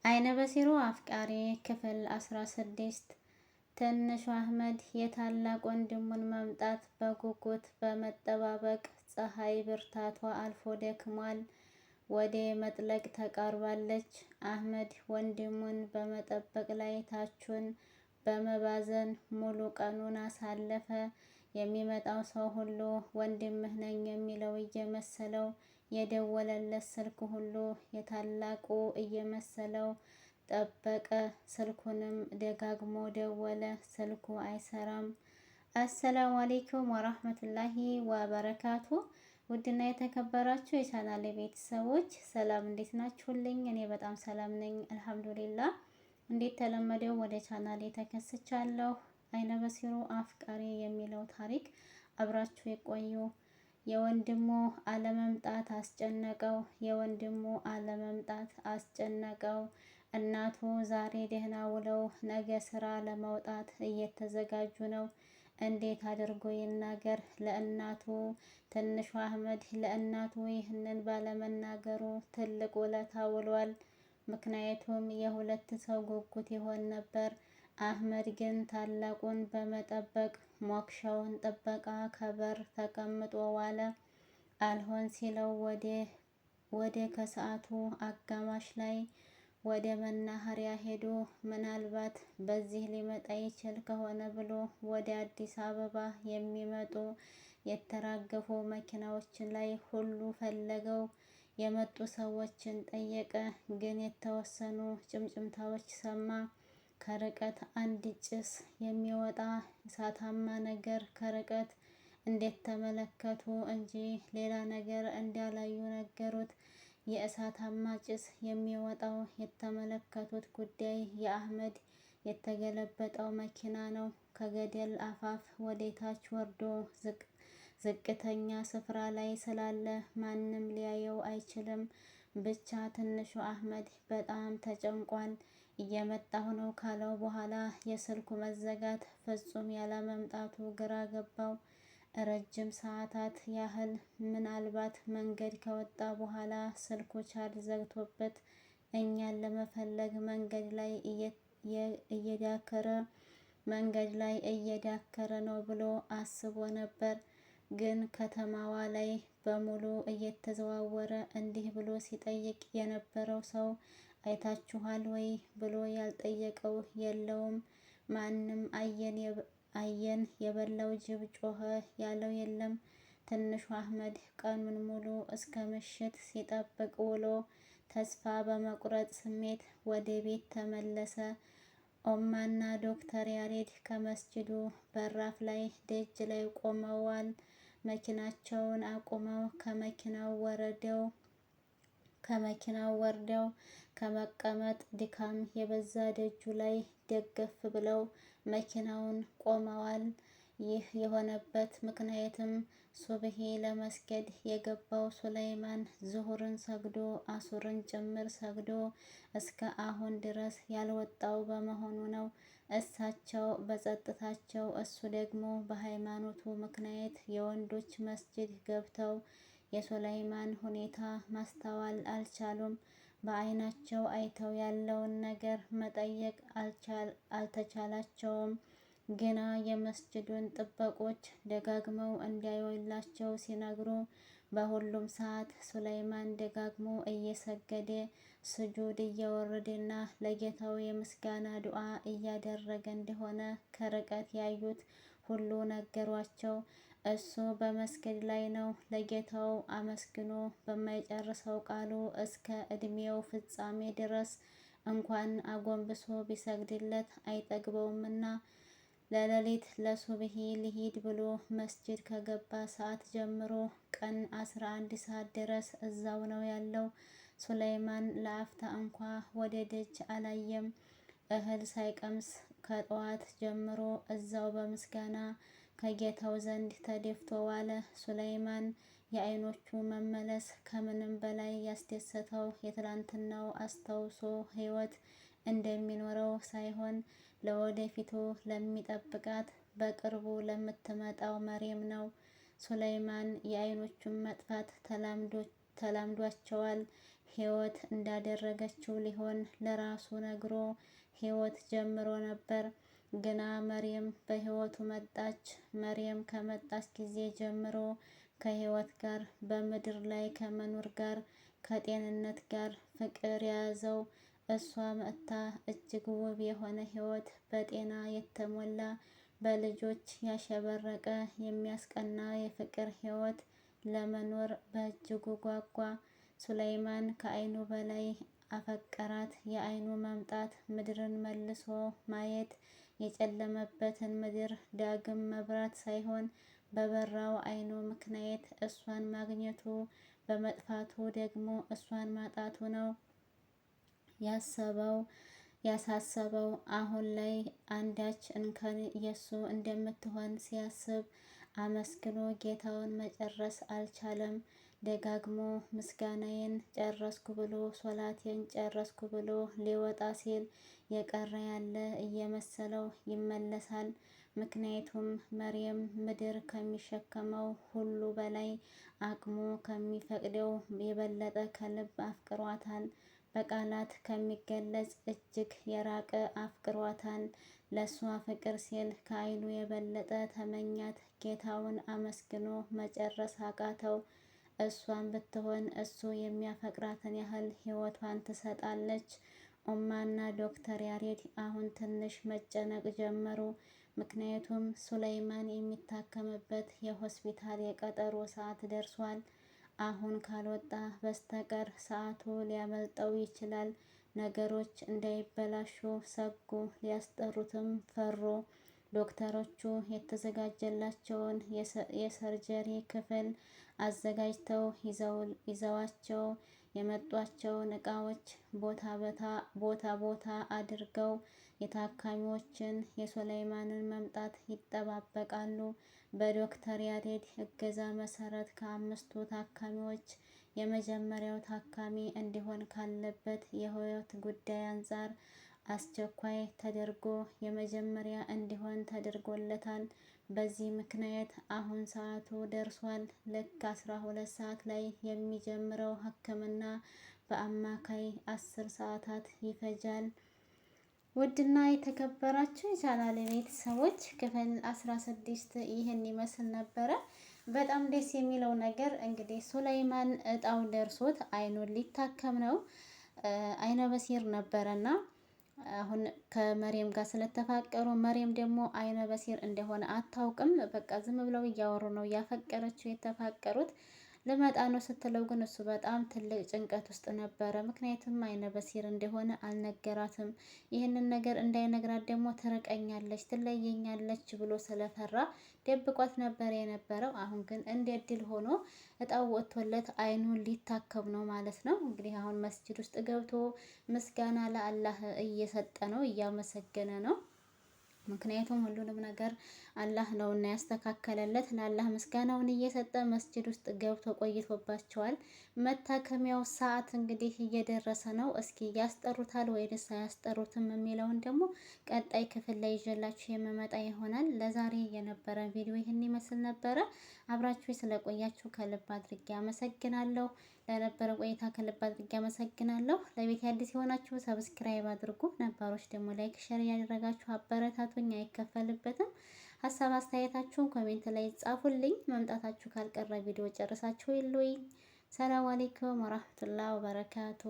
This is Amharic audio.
አይነ በሲሩ አፍቃሪ ክፍል 16 ትንሹ አህመድ የታላቅ ወንድሙን መምጣት በጉጉት በመጠባበቅ ፀሐይ ብርታቷ አልፎ ደክሟል። ወደ መጥለቅ ተቃርባለች። አህመድ ወንድሙን በመጠበቅ ላይ ታቹን በመባዘን ሙሉ ቀኑን አሳለፈ። የሚመጣው ሰው ሁሉ ወንድምህ ነኝ የሚለው እየመሰለው የደወለለት ስልክ ሁሉ የታላቁ እየመሰለው ጠበቀ። ስልኩንም ደጋግሞ ደወለ፣ ስልኩ አይሰራም። አሰላሙ አሌይኩም ወራህመቱላሂ ወበረካቱ። ውድና የተከበራችሁ የቻናሌ ቤተሰቦች ሰላም፣ እንዴት ናችሁልኝ? እኔ በጣም ሰላም ነኝ አልሐምዱሊላህ። እንዴት ተለመደው ወደ ቻናሌ ተከስቻለሁ። አይነ በሲሩ አፍቃሪ የሚለው ታሪክ አብራችሁ የቆዩ። የወንድሙ አለመምጣት አስጨነቀው። የወንድሙ አለመምጣት አስጨነቀው። እናቱ ዛሬ ደህና ውለው ነገ ስራ ለመውጣት እየተዘጋጁ ነው። እንዴት አድርጎ ይናገር ለእናቱ? ትንሹ አህመድ ለእናቱ ይህንን ባለመናገሩ ትልቅ ውለታ ውሏል። ምክንያቱም የሁለት ሰው ጉጉት ይሆን ነበር። አህመድ ግን ታላቁን በመጠበቅ ሞክሻውን ጥበቃ ከበር ተቀምጦ ዋለ። አልሆን ሲለው ወደ ከሰዓቱ አጋማሽ ላይ ወደ መናኸሪያ ሄዶ ምናልባት በዚህ ሊመጣ ይችል ከሆነ ብሎ ወደ አዲስ አበባ የሚመጡ የተራገፉ መኪናዎችን ላይ ሁሉ ፈለገው። የመጡ ሰዎችን ጠየቀ፣ ግን የተወሰኑ ጭምጭምታዎች ሰማ። ከርቀት አንድ ጭስ የሚወጣ እሳታማ ነገር ከርቀት እንዴት ተመለከቱ እንጂ ሌላ ነገር እንዳላዩ ነገሩት። የእሳታማ ጭስ የሚወጣው የተመለከቱት ጉዳይ የአህመድ የተገለበጠው መኪና ነው። ከገደል አፋፍ ወደታች ወርዶ ዝቅተኛ ስፍራ ላይ ስላለ ማንም ሊያየው አይችልም። ብቻ ትንሹ አህመድ በጣም ተጨንቋል። እየመጣሁ ነው ካለው በኋላ የስልኩ መዘጋት ፍጹም ያለመምጣቱ ግራ ገባው። ረጅም ሰዓታት ያህል ምናልባት መንገድ ከወጣ በኋላ ስልኩ ቻርጅ ዘግቶበት እኛን ለመፈለግ መንገድ ላይ እየዳከረ ነው ብሎ አስቦ ነበር። ግን ከተማዋ ላይ በሙሉ እየተዘዋወረ እንዲህ ብሎ ሲጠይቅ የነበረው ሰው አይታችኋል ወይ ብሎ ያልጠየቀው የለውም። ማንም አየን የበላው ጅብ ጮኸ ያለው የለም። ትንሹ አህመድ ቀኑን ሙሉ እስከ ምሽት ሲጠብቅ ውሎ ተስፋ በመቁረጥ ስሜት ወደ ቤት ተመለሰ። ኦማና ዶክተር ያሬድ ከመስጅዱ በራፍ ላይ ደጅ ላይ ቆመዋል። መኪናቸውን አቁመው ከመኪናው ወርደው ከመቀመጥ ድካም የበዛ ደጁ ላይ ደገፍ ብለው መኪናውን ቆመዋል። ይህ የሆነበት ምክንያትም ሱብሂ ለመስገድ የገባው ሱለይማን ዙሁርን ሰግዶ አሱርን ጭምር ሰግዶ እስከ አሁን ድረስ ያልወጣው በመሆኑ ነው። እሳቸው በጸጥታቸው፣ እሱ ደግሞ በሃይማኖቱ ምክንያት የወንዶች መስጂድ ገብተው የሱለይማን ሁኔታ ማስተዋል አልቻሉም። በአይናቸው አይተው ያለውን ነገር መጠየቅ አልተቻላቸውም። ግና የመስጅዱን ጥበቆች ደጋግመው እንዲያዩላቸው ሲነግሩ በሁሉም ሰዓት ሱለይማን ደጋግሞ እየሰገደ ስጁድ እየወረደና ለጌታው የምስጋና ዱዓ እያደረገ እንደሆነ ከርቀት ያዩት ሁሉ ነገሯቸው። እሱ በመስገድ ላይ ነው። ለጌታው አመስግኖ በማይጨርሰው ቃሉ እስከ እድሜው ፍጻሜ ድረስ እንኳን አጎንብሶ ቢሰግድለት አይጠግበውምና ለሌሊት ለሱብሂ ሊሂድ ብሎ መስጂድ ከገባ ሰዓት ጀምሮ ቀን 11 ሰዓት ድረስ እዛው ነው ያለው። ሱለይማን ለአፍታ እንኳ ወደ ደጅ አላየም። እህል ሳይቀምስ ከጠዋት ጀምሮ እዛው በምስጋና ከጌታው ዘንድ ተደፍቶ ዋለ። ሱለይማን የአይኖቹ መመለስ ከምንም በላይ ያስደሰተው የትላንትናው አስታውሶ ህይወት እንደሚኖረው ሳይሆን ለወደፊቱ ለሚጠብቃት በቅርቡ ለምትመጣው መሬም ነው። ሱለይማን የአይኖቹን መጥፋት ተላምዷቸዋል። ህይወት እንዳደረገችው ሊሆን ለራሱ ነግሮ ህይወት ጀምሮ ነበር። ግና መርየም በህይወቱ መጣች። መርየም ከመጣች ጊዜ ጀምሮ ከህይወት ጋር በምድር ላይ ከመኖር ጋር ከጤንነት ጋር ፍቅር የያዘው እሷ መጥታ እጅግ ውብ የሆነ ህይወት በጤና የተሞላ በልጆች ያሸበረቀ የሚያስቀና የፍቅር ህይወት ለመኖር በእጅጉ ጓጓ። ሱለይማን ከአይኑ በላይ አፈቀራት። የአይኑ መምጣት ምድርን መልሶ ማየት የጨለመበትን ምድር ዳግም መብራት ሳይሆን በበራው አይኑ ምክንያት እሷን ማግኘቱ በመጥፋቱ ደግሞ እሷን ማጣቱ ነው ያሳሰበው። አሁን ላይ አንዳች እንከን የሱ እንደምትሆን ሲያስብ አመስግኖ ጌታውን መጨረስ አልቻለም። ደጋግሞ ምስጋናዬን ጨረስኩ ብሎ ሶላቴን ጨረስኩ ብሎ ሊወጣ ሲል የቀረ ያለ እየመሰለው ይመለሳል። ምክንያቱም መርየም ምድር ከሚሸከመው ሁሉ በላይ አቅሙ ከሚፈቅደው የበለጠ ከልብ አፍቅሯታል። በቃላት ከሚገለጽ እጅግ የራቀ አፍቅሯታል። ለእሷ ፍቅር ሲል ከአይኑ የበለጠ ተመኛት። ጌታውን አመስግኖ መጨረስ አቃተው። እሷን ብትሆን እሱ የሚያፈቅራትን ያህል ህይወቷን ትሰጣለች። ኡማና ዶክተር ያሬድ አሁን ትንሽ መጨነቅ ጀመሩ። ምክንያቱም ሱለይማን የሚታከምበት የሆስፒታል የቀጠሮ ሰዓት ደርሷል። አሁን ካልወጣ በስተቀር ሰዓቱ ሊያመልጠው ይችላል። ነገሮች እንዳይበላሹ ሰጉ። ሊያስጠሩትም ፈሩ። ዶክተሮቹ የተዘጋጀላቸውን የሰርጀሪ ክፍል አዘጋጅተው ይዘዋቸው የመጧቸውን እቃዎች ቦታ አድርገው የታካሚዎችን የሱለይማንን መምጣት ይጠባበቃሉ። በዶክተር ያሬድ እገዛ መሰረት ከ5ቱ ታካሚዎች የመጀመሪያው ታካሚ እንዲሆን ካለበት የህይወት ጉዳይ አንጻር አስቸኳይ ተደርጎ የመጀመሪያ እንዲሆን ተደርጎለታል። በዚህ ምክንያት አሁን ሰዓቱ ደርሷል። ልክ 12 ሰዓት ላይ የሚጀምረው ህክምና በአማካይ 10 ሰዓታት ይፈጃል። ውድና የተከበራችሁ የቻናሌ ቤተሰቦች ክፍል 16 ይህን ይመስል ነበረ። በጣም ደስ የሚለው ነገር እንግዲህ ሱለይማን እጣው ደርሶት አይኑን ሊታከም ነው። አይነ በሲር ነበረና አሁን ከመርየም ጋር ስለተፋቀሩ መርየም ደግሞ አይነ በሲር እንደሆነ አታውቅም። በቃ ዝም ብለው እያወሩ ነው ያፈቀረችው የተፋቀሩት። ልመጣ ነው ስትለው ግን እሱ በጣም ትልቅ ጭንቀት ውስጥ ነበረ። ምክንያቱም አይነ በሲር እንደሆነ አልነገራትም። ይህንን ነገር እንዳይነግራት ደግሞ ትርቀኛለች፣ ትለየኛለች ብሎ ስለፈራ ደብቋት ነበር የነበረው። አሁን ግን እንደ እድል ሆኖ እጣው ወጥቶለት አይኑን ሊታከም ነው ማለት ነው። እንግዲህ አሁን መስጂድ ውስጥ ገብቶ ምስጋና ለአላህ እየሰጠ ነው፣ እያመሰገነ ነው። ምክንያቱም ሁሉንም ነገር አላህ ነውና ያስተካከለለት። ለአላህ ምስጋናውን እየሰጠ መስጂድ ውስጥ ገብቶ ቆይቶባቸዋል። መታከሚያው ሰዓት እንግዲህ እየደረሰ ነው። እስኪ ያስጠሩታል ወይስ አያስጠሩትም የሚለውን ደግሞ ቀጣይ ክፍል ላይ ይዤላችሁ የምመጣ ይሆናል። ለዛሬ የነበረ ቪዲዮ ይህን ይመስል ነበረ። አብራችሁ ስለቆያችሁ ከልብ አድርጌ አመሰግናለሁ። ለነበረ ቆይታ ከልብ አድርጌ አመሰግናለሁ። ለቤት አዲስ የሆናችሁ ሰብስክራይብ አድርጉ፣ ነባሮች ደግሞ ላይክ፣ ሸር እያደረጋችሁ አበረታቱኝ፣ አይከፈልበትም። ሀሳብ አስተያየታችሁን ኮሜንት ላይ ጻፉልኝ። መምጣታችሁ ካልቀረ ቪዲዮ ጨርሳችሁ ይሉኝ። ሰላም አለይኩም ወራህመቱላሂ ወበረካቱ።